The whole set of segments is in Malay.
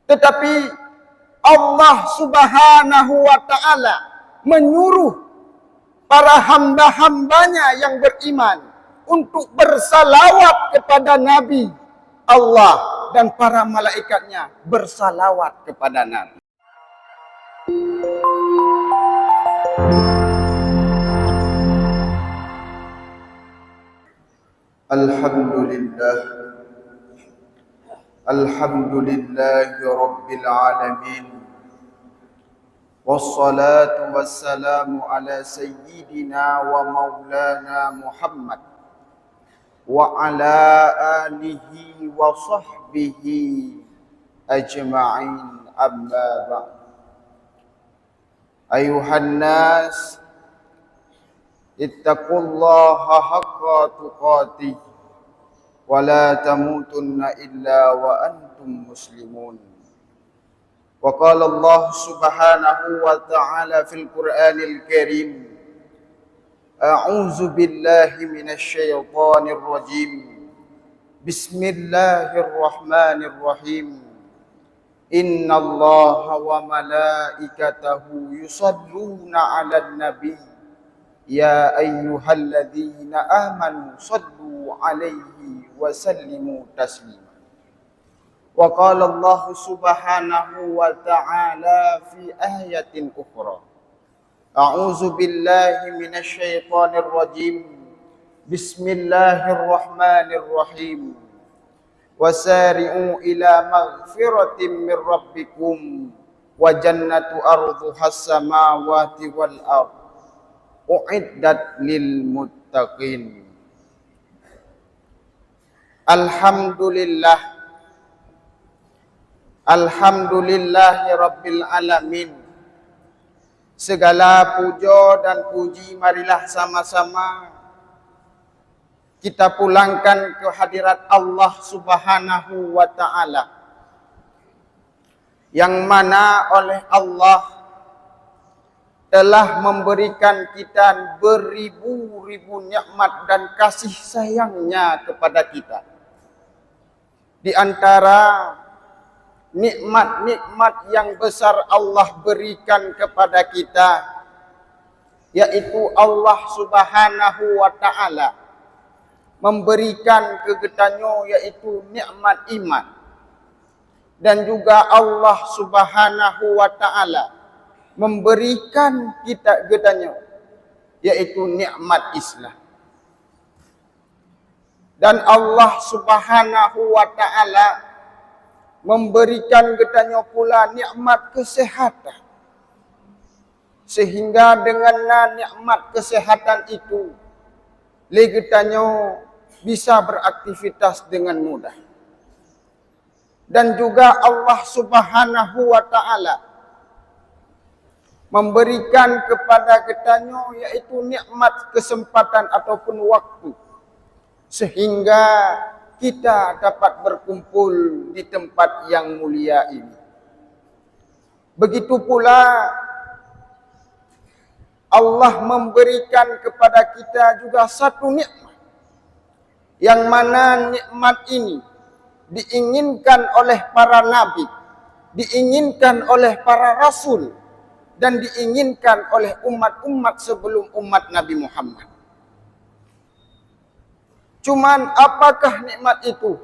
Tetapi Allah Subhanahu wa ta'ala menyuruh para hamba-hambanya yang beriman untuk bersalawat kepada Nabi Allah, dan para malaikatnya bersalawat kepada Nabi. Alhamdulillah, alhamdulillahi rabbil alamin, wassalatu wassalamu ala sayyidina wa maulana Muhammad wa ala alihi wa sahbihi ajma'in, amma ba'd. Ayuhan nas, ittaqullaha haqqa tuqatih wa la tamutunna illa wa antum muslimun. Wa qala Allah subhanahu wa ta'ala fil Qur'anil Karim, a'udzu billahi minasy syaithanir rajim. Bismillahirrahmanirrahim. Innallaha wa malaikatahu yusalluna 'alan nabi. Ya ayyuhalladzina amanu sallu 'alaihi wa sallimu taslima. Wa qala Allah subhanahu wa ta'ala fi ayatin ukhra. A'udzu billahi minasy syaithanir rajim. Bismillahirrahmanirrahim. Wasari'u ila maghfiratin min rabbikum wa jannatu arduhas samawati wal ardh u'iddat lil muttaqin. Alhamdulillah, alhamdulillahi rabbil alamin. Segala puja dan puji marilah sama-sama kita pulangkan ke hadirat Allah Subhanahu wa ta'ala, yang mana oleh Allah telah memberikan kita beribu-ribu nikmat dan kasih sayangnya kepada kita. Di antara nikmat-nikmat yang besar Allah berikan kepada kita, yaitu Allah Subhanahu wa ta'ala memberikan kegetanyo, yaitu nikmat iman. Dan juga Allah Subhanahu wa ta'ala memberikan kita kegetanyo, yaitu nikmat Islam. Dan Allah Subhanahu wa ta'ala memberikan ketanyo pula nikmat kesehatan. Sehingga dengan nikmat kesehatan itu, legetanyo bisa beraktivitas dengan mudah. Dan juga Allah Subhanahu wa ta'ala memberikan kepada ketanyo, yaitu nikmat kesempatan ataupun waktu, sehingga kita dapat berkumpul di tempat yang mulia ini. Begitu pula Allah memberikan kepada kita juga satu nikmat, yang mana nikmat ini diinginkan oleh para nabi, diinginkan oleh para rasul, dan diinginkan oleh umat-umat sebelum umat Nabi Muhammad. Cuman apakah nikmat itu?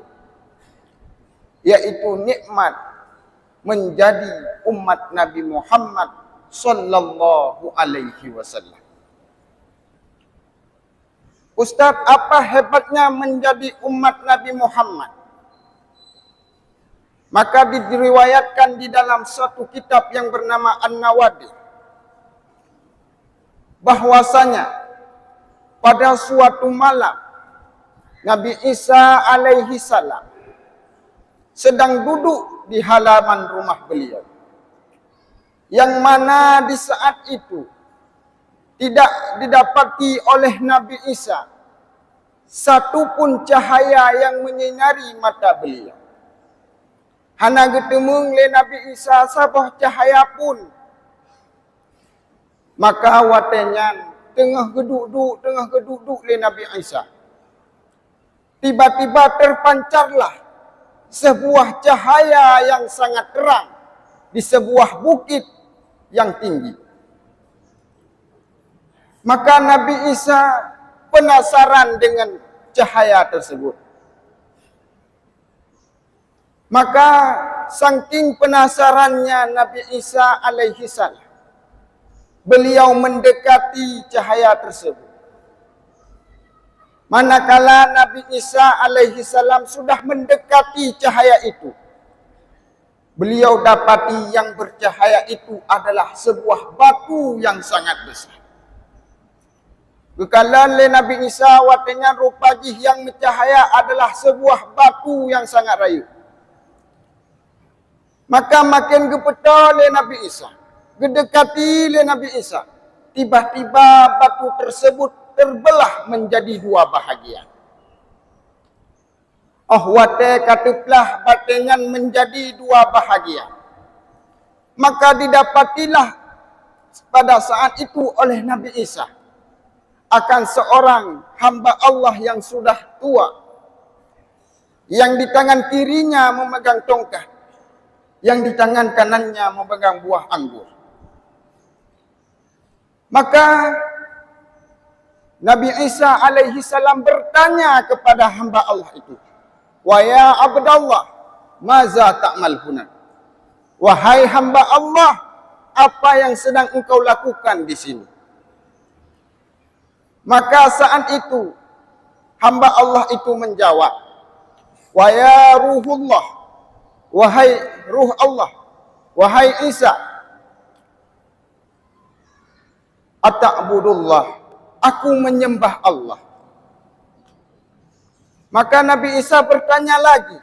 Yaitu nikmat menjadi umat Nabi Muhammad sallallahu alaihi wasallam. Ustaz, apa hebatnya menjadi umat Nabi Muhammad? Maka diriwayatkan di dalam suatu kitab yang bernama An-Nawadir, bahwasanya pada suatu malam Nabi Isa alaihi salam sedang duduk di halaman rumah beliau, yang mana di saat itu tidak didapati oleh Nabi Isa satu pun cahaya yang menyinari mata beliau. Hana getemung le Nabi Isa sabah cahaya pun. Maka watenya tengah geduk le Nabi Isa. Tiba-tiba terpancarlah sebuah cahaya yang sangat terang di sebuah bukit yang tinggi. Maka Nabi Isa penasaran dengan cahaya tersebut. Maka saking penasarannya Nabi Isa alaihi salam, beliau mendekati cahaya tersebut. Manakala Nabi Isa alaihi salam sudah mendekati cahaya itu, beliau dapati yang bercahaya itu adalah sebuah batu yang sangat besar. Kekalan le Nabi Isa watenya rupajih yang mencahaya adalah sebuah batu yang sangat rayu. Maka makin gepeta le Nabi Isa, gedekati le Nabi Isa. Tiba-tiba batu tersebut terbelah menjadi dua bahagian. Wate katuplah batengan menjadi dua bahagian. Maka didapatilah pada saat itu oleh Nabi Isa akan seorang hamba Allah yang sudah tua, yang di tangan kirinya memegang tongkat, yang di tangan kanannya memegang buah anggur. Maka Nabi Isa alaihi salam bertanya kepada hamba Allah itu, "Wa ya Abdallah, maza ta'mal huna?" Wahai hamba Allah, apa yang sedang engkau lakukan di sini? Maka saat itu hamba Allah itu menjawab, "Wa ya ruhullah, wahai ruh Allah, wahai Isa, ata'budullah, aku menyembah Allah." Maka Nabi Isa bertanya lagi,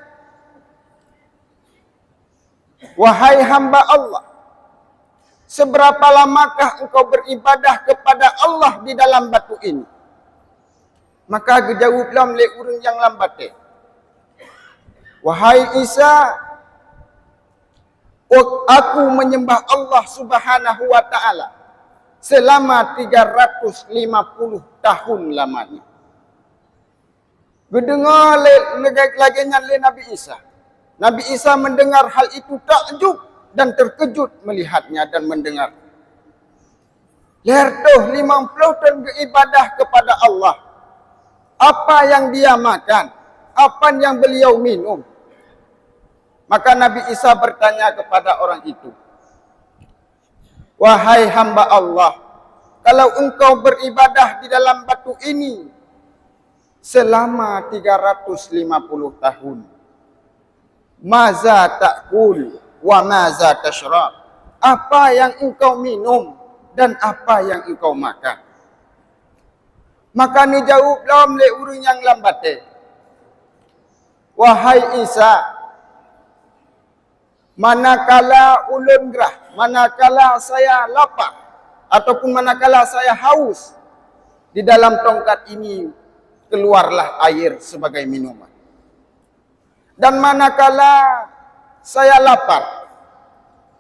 "Wahai hamba Allah, seberapa lamakah engkau beribadah kepada Allah di dalam batu ini?" Maka dijawablah oleh orang yang lambat, "Wahai Isa, aku menyembah Allah Subhanahu wa ta'ala selama 350 tahun lamanya." Mendengar laginya oleh Nabi Isa. Nabi Isa mendengar hal itu takjub dan terkejut melihatnya dan mendengar. Lertuh 50 tahun beribadah kepada Allah. Apa yang dia makan? Apa yang beliau minum? Maka Nabi Isa bertanya kepada orang itu, "Wahai hamba Allah, kalau engkau beribadah di dalam batu ini selama 350 tahun, maza ta'kul wa maza tashrab? Apa yang engkau minum dan apa yang engkau makan?" Maka dijawablah oleh orang yang lambat, "Wahai Isa, manakala ulun gerah, manakala saya lapar ataupun manakala saya haus, di dalam tongkat ini keluarlah air sebagai minuman. Dan manakala saya lapar,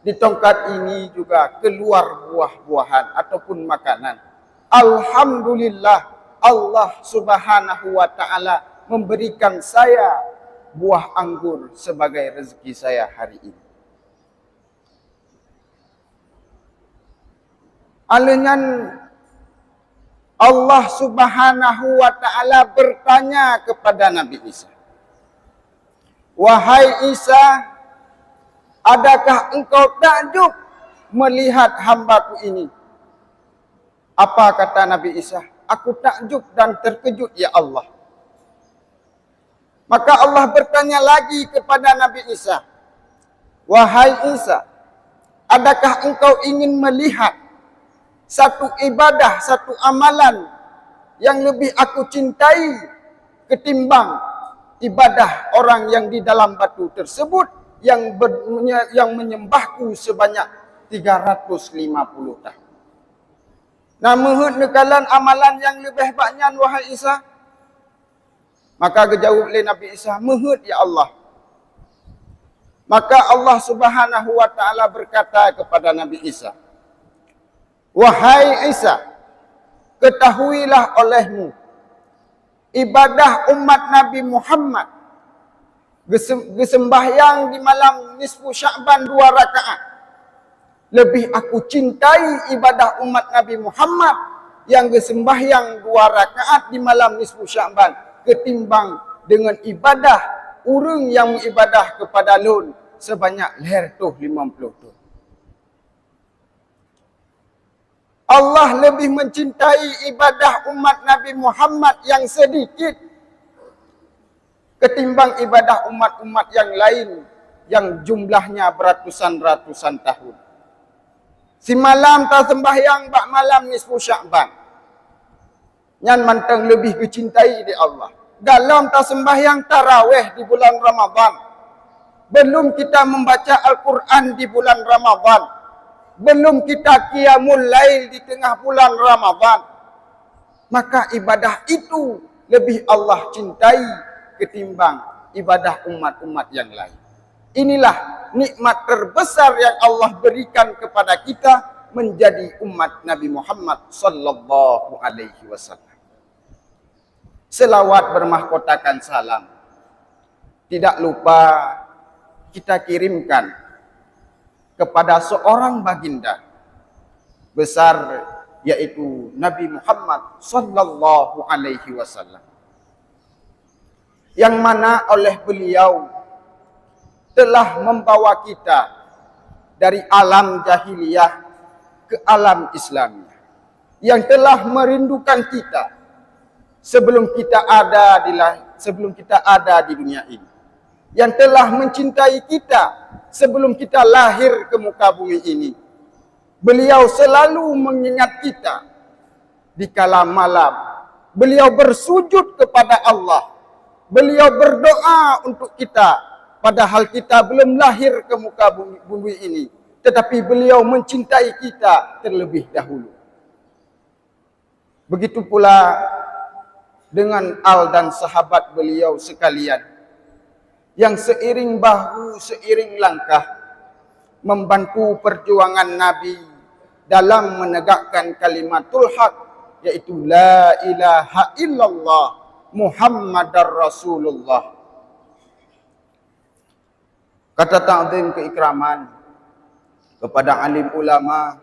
di tongkat ini juga keluar buah-buahan ataupun makanan. Alhamdulillah, Allah Subhanahu wa ta'ala memberikan saya buah anggur sebagai rezeki saya hari ini." Alengan Allah Subhanahu wa ta'ala bertanya kepada Nabi Isa, "Wahai Isa, adakah engkau takjub melihat hambaku ini?" Apa kata Nabi Isa? "Aku takjub dan terkejut, ya Allah." Maka Allah bertanya lagi kepada Nabi Isa, "Wahai Isa, adakah engkau ingin melihat satu ibadah, satu amalan yang lebih aku cintai ketimbang ibadah orang yang di dalam batu tersebut yang menyembahku sebanyak 350 tahun. Namun nekalan amalan yang lebih banyak, wahai Isa?" Maka dijawab oleh Nabi Isa, "Muhud ya Allah." Maka Allah Subhanahu wa ta'ala berkata kepada Nabi Isa, "Wahai Isa, ketahuilah olehmu, ibadah umat Nabi Muhammad Sembahyang di malam nisfu Sya'ban 2 rakaat. Lebih aku cintai ibadah umat Nabi Muhammad yang sembahyang 2 rakaat di malam nisfu Sya'ban ketimbang dengan ibadah urang yang mengibadah kepada lun sebanyak leher tuh 50 tuh. Allah lebih mencintai ibadah umat Nabi Muhammad yang sedikit ketimbang ibadah umat-umat yang lain yang jumlahnya beratusan-ratusan tahun. Si malam tak sembahyang bak malam nisfu Sya'ban. Yang mantang lebih kecintai di Allah. Dalam tak sembahyang tarawih di bulan Ramadan. Belum kita membaca Al-Quran di bulan Ramadan. Belum kita qiyamul lail di tengah bulan Ramadan. Maka ibadah itu lebih Allah cintai ketimbang ibadah umat-umat yang lain. Inilah nikmat terbesar yang Allah berikan kepada kita menjadi umat Nabi Muhammad sallallahu alaihi wasallam. Selawat bermahkotakan salam. Tidak lupa kita kirimkan kepada seorang baginda besar yaitu Nabi Muhammad sallallahu alaihi wasallam. Yang mana oleh beliau telah membawa kita dari alam jahiliyah ke alam Islamiyah. Yang telah merindukan kita sebelum kita ada di dunia ini. Yang telah mencintai kita sebelum kita lahir ke muka bumi ini. Beliau selalu mengingat kita di kala malam. Beliau bersujud kepada Allah. Beliau berdoa untuk kita padahal kita belum lahir ke muka bumi ini. Tetapi beliau mencintai kita terlebih dahulu. Begitu pula dengan al dan sahabat beliau sekalian. Yang seiring bahu, seiring langkah membantu perjuangan Nabi dalam menegakkan kalimatul haq, yaitu la ilaha illallah Muhammadar Rasulullah. Kata ta'zim keikraman kepada alim ulama,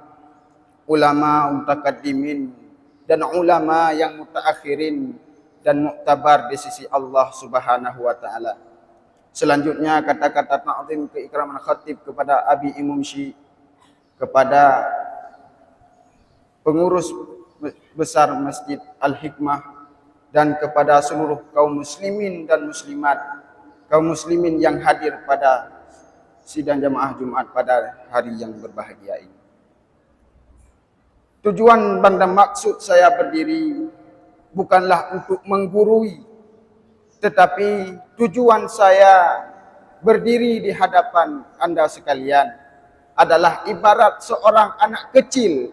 ulama mutaqaddimin dan ulama yang mutaakhirin dan muktabar di sisi Allah Subhanahu wa taala. Selanjutnya kata-kata ta'zim keikraman khatib kepada Abi Imam Syi, kepada pengurus besar Masjid Al-Hikmah dan kepada seluruh kaum muslimin dan muslimat, kaum muslimin yang hadir pada sidang jamaah Jumat pada hari yang berbahagia ini. Tujuan dan maksud saya berdiri bukanlah untuk menggurui, tetapi tujuan saya berdiri di hadapan Anda sekalian adalah ibarat seorang anak kecil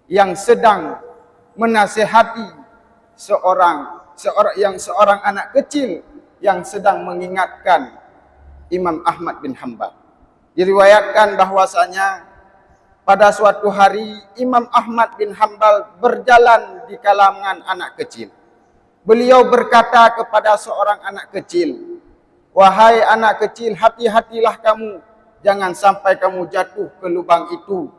yang sedang menasihati seorang anak kecil yang sedang mengingatkan Imam Ahmad bin Hanbal. Diriwayatkan bahwasanya pada suatu hari Imam Ahmad bin Hanbal berjalan di kalangan anak kecil. Beliau berkata kepada seorang anak kecil, "Wahai anak kecil, hati-hatilah kamu, jangan sampai kamu jatuh ke lubang itu."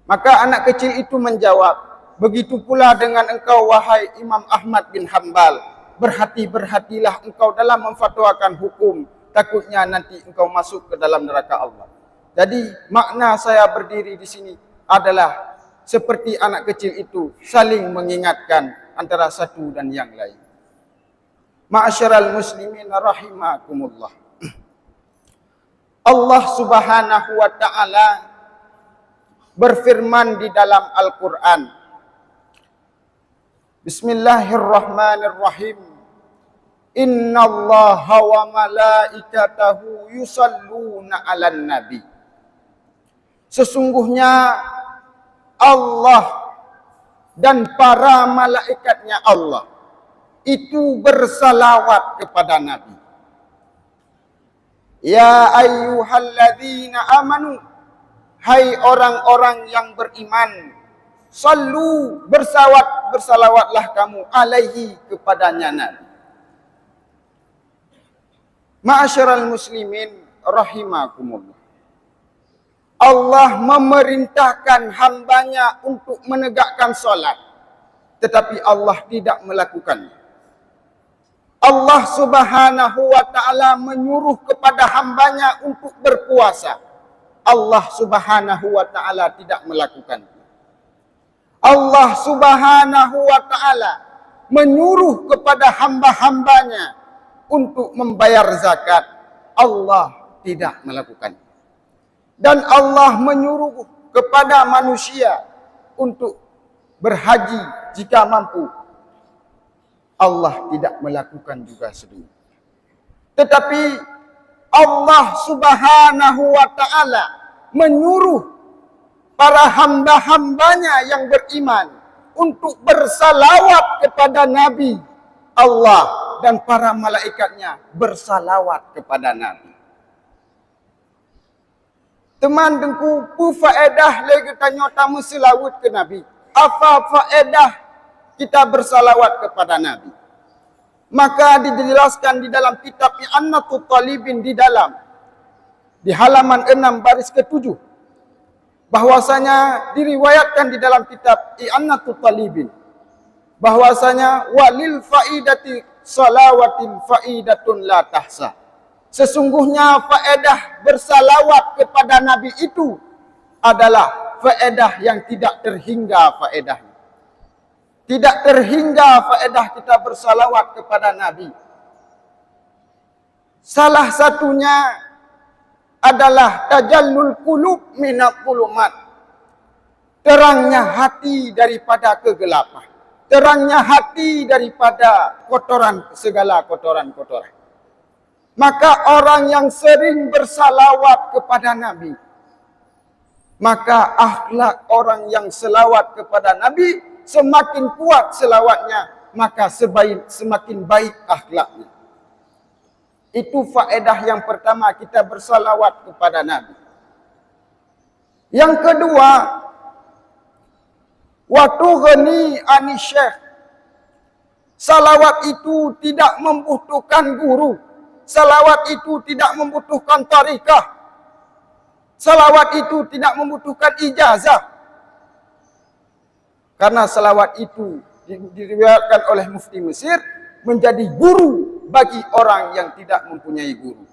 Maka anak kecil itu menjawab, "Begitu pula dengan engkau, wahai Imam Ahmad bin Hanbal, berhati-hatilah engkau dalam memfatwakan hukum, takutnya nanti engkau masuk ke dalam neraka Allah." Jadi makna saya berdiri di sini adalah seperti anak kecil itu saling mengingatkan antara satu dan yang lain. Ma'asyiral muslimin rahimakumullah. Allah Subhanahu wa taala berfirman di dalam Al-Qur'an. Bismillahirrahmanirrahim. Innallaha wa malaikatahu yusalluna 'alan nabi. Sesungguhnya Allah dan para malaikatnya Allah itu bersalawat kepada Nabi. Ya ayyuhalladzina amanu, hai orang-orang yang beriman, sallu, bersalawatlah kamu alaihi kepadanya Nabi. Ma'asyiral muslimin rahimakumullah. Allah memerintahkan hambanya untuk menegakkan solat, tetapi Allah tidak melakukannya. Allah subhanahu wa ta'ala menyuruh kepada hambanya untuk berpuasa. Allah subhanahu wa ta'ala tidak melakukannya. Allah subhanahu wa ta'ala menyuruh kepada hamba-hambanya untuk membayar zakat. Allah tidak melakukannya. Dan Allah menyuruh kepada manusia untuk berhaji jika mampu. Allah tidak melakukan juga sedemikian. Tetapi Allah subhanahu wa ta'ala menyuruh para hamba-hambanya yang beriman untuk bersalawat kepada Nabi Allah, dan para malaikatnya bersalawat kepada Nabi. Teman dengku, pu faedah lagi tanya tamu selawat ke Nabi. Apa faedah kita bersalawat kepada Nabi? Maka dijelaskan di dalam kitab I'annatul Talibin di halaman 6 baris ke-7. Bahwasanya diriwayatkan di dalam kitab I'annatul Talibin bahwasanya walil faidati salawatin faidatun la tahsa. Sesungguhnya faedah bersalawat kepada Nabi itu adalah faedah yang tidak terhingga faedahnya. Tidak terhingga faedah kita bersalawat kepada Nabi. Salah satunya adalah tajallul qulub minal qulumat. Terangnya hati daripada kegelapan. Terangnya hati daripada kotoran, segala kotoran-kotoran. Maka orang yang sering bersalawat kepada Nabi, maka akhlak orang yang selawat kepada Nabi semakin kuat selawatnya, maka semakin baik akhlaknya. Itu faedah yang pertama, kita bersalawat kepada Nabi. Yang kedua, waktu ghani ani syekh. Salawat itu tidak membutuhkan guru. Salawat itu tidak membutuhkan tarikah. Salawat itu tidak membutuhkan ijazah. Karena salawat itu diriwayatkan oleh Mufti Mesir menjadi guru bagi orang yang tidak mempunyai guru.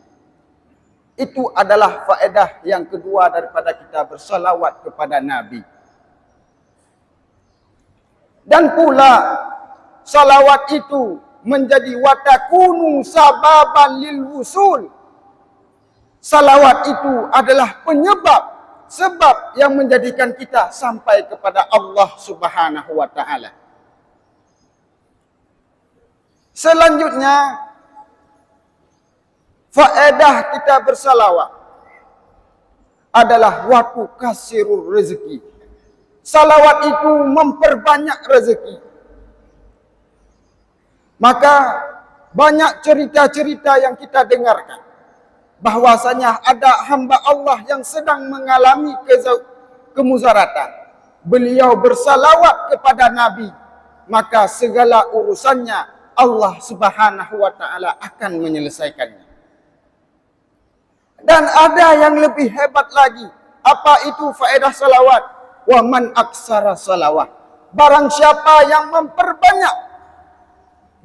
Itu adalah faedah yang kedua daripada kita bersalawat kepada Nabi. Dan pula salawat itu menjadi watakunu sababan lil wusul. Salawat itu adalah sebab yang menjadikan kita sampai kepada Allah Subhanahu wa taala. Selanjutnya, faedah kita bersalawat adalah waktu kasirul rezeki. Salawat itu memperbanyak rezeki. Maka banyak cerita-cerita yang kita dengarkan bahwasanya ada hamba Allah yang sedang mengalami kemuzaratan. Beliau bersalawat kepada Nabi, maka segala urusannya Allah Subhanahu wa taala akan menyelesaikannya. Dan ada yang lebih hebat lagi. Apa itu faedah salawat? Wa man aksara salawat. Barang siapa yang memperbanyak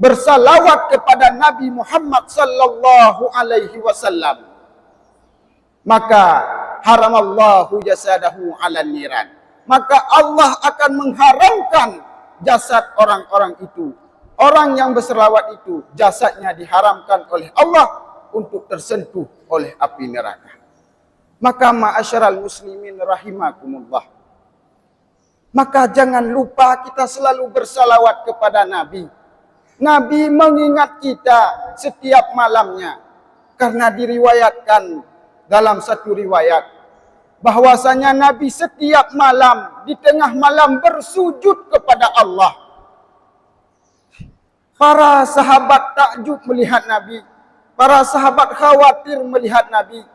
bersalawat kepada Nabi Muhammad sallallahu alaihi wasallam, maka haramallahu jasadahu 'alan niran. Maka Allah akan mengharamkan jasad orang-orang itu. Orang yang bersalawat itu jasadnya diharamkan oleh Allah untuk tersentuh oleh api neraka. Maka ma'asyiral muslimin rahimakumullah, maka jangan lupa kita selalu bersalawat kepada Nabi. Nabi mengingat kita setiap malamnya. Karena diriwayatkan dalam satu riwayat bahwasanya Nabi setiap malam, di tengah malam bersujud kepada Allah. Para sahabat takjub melihat Nabi. Para sahabat khawatir melihat Nabi.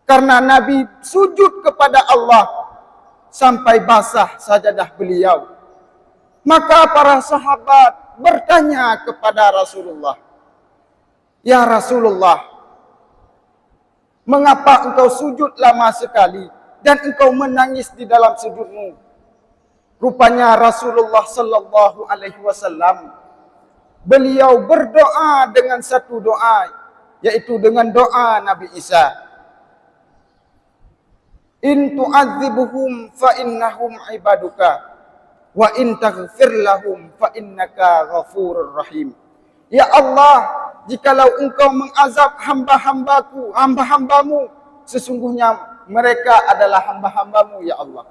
Karena Nabi sujud kepada Allah sampai basah sajadah beliau. Maka para sahabat bertanya kepada Rasulullah, "Ya Rasulullah, Mengapa engkau sujud lama sekali dan engkau menangis di dalam sujudmu? Rupanya Rasulullah sallallahu alaihi wasallam beliau berdoa dengan satu doa, yaitu dengan doa Nabi Isa. In tu'adzibuhum fa innahum ibaduka wa in taghfir lahum fa innaka ghafurur rahim. Ya Allah, jikalau engkau mengazab hamba-hambamu, sesungguhnya mereka adalah hamba-hambamu, ya Allah.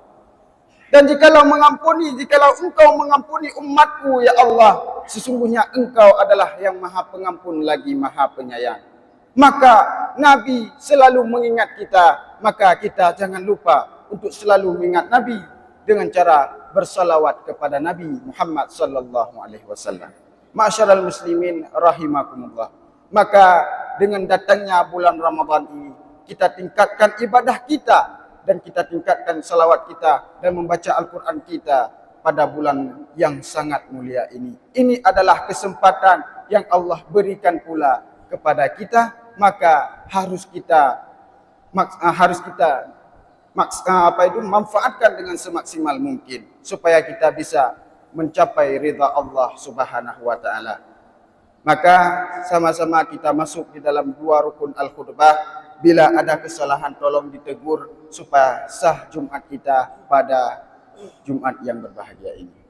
Dan jikalau engkau mengampuni umatku, ya Allah, sesungguhnya engkau adalah yang maha pengampun lagi maha penyayang. Maka Nabi selalu mengingat kita, maka kita jangan lupa untuk selalu mengingat Nabi dengan cara bersalawat kepada Nabi Muhammad sallallahu alaihi wasallam. Ma'asyiral muslimin rahimakumullah. Maka dengan datangnya bulan Ramadan ini, kita tingkatkan ibadah kita dan kita tingkatkan salawat kita dan membaca Al-Quran kita pada bulan yang sangat mulia ini. Ini adalah kesempatan yang Allah berikan pula kepada kita, maka harus kita manfaatkan dengan semaksimal mungkin supaya kita bisa mencapai ridha Allah Subhanahu wa taala. Maka sama-sama kita masuk di dalam dua rukun al-khutbah. Bila ada kesalahan tolong ditegur supaya sah Jumat kita pada Jumat yang berbahagia ini.